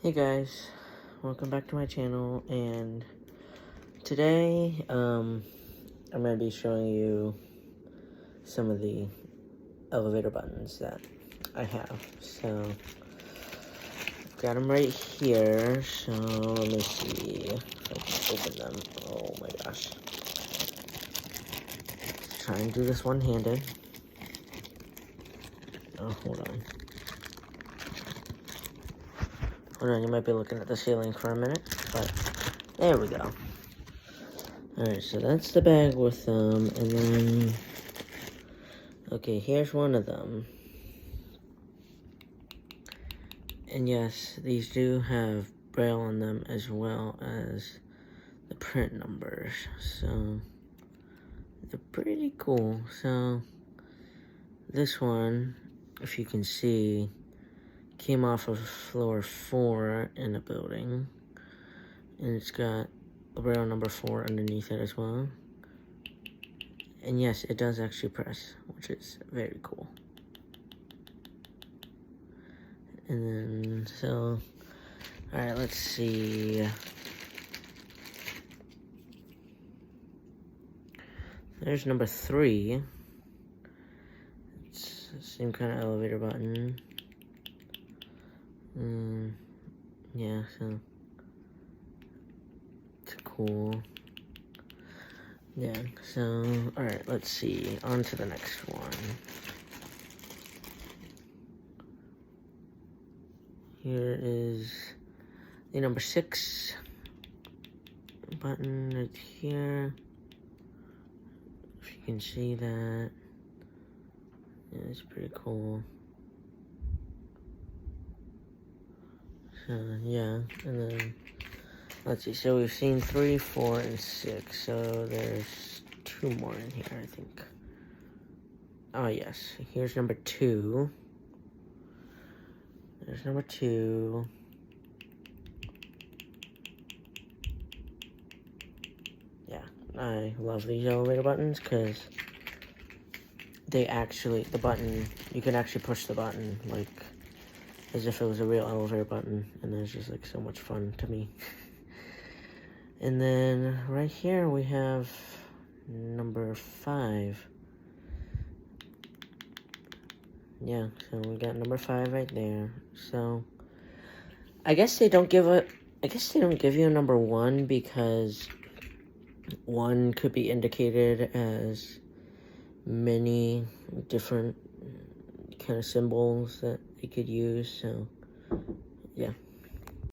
Hey guys, welcome back to my channel, and today I'm going to be showing you some of the elevator buttons that I have. So I've got them right here, so let me see if I can open them. Oh my gosh. Let's try and do this one-handed. Oh, hold on, you might be looking at the ceiling for a minute, but there we go. Alright, so that's the bag with them, and then, okay, here's one of them. And yes, these do have Braille on them as well as the print numbers, so they're pretty cool. So this one, if you can see, came off of floor 4 in a building, and it's got a Braille number 4 underneath it as well. And yes, it does actually press, which is very cool. And then, so, alright, let's see. There's number 3. It's the same kind of elevator button. Yeah, so it's cool. Yeah, so, alright, let's see. On to the next one. Here is the number 6 button right here. If you can see that. Yeah, it's pretty cool. So, yeah, and then, let's see, so we've seen 3, 4, and 6, so there's 2 more in here, I think. Oh, yes, here's number 2. There's number 2. Yeah, I love these elevator buttons, because they actually, the button, you can actually push the button, like, as if it was a real elevator button, and it's just, like, so much fun to me. And then, right here, we have number 5. Yeah, so we got number 5 right there. So, I guess they don't give you a number 1, because 1 could be indicated as many different kind of symbols that they could use, so, yeah.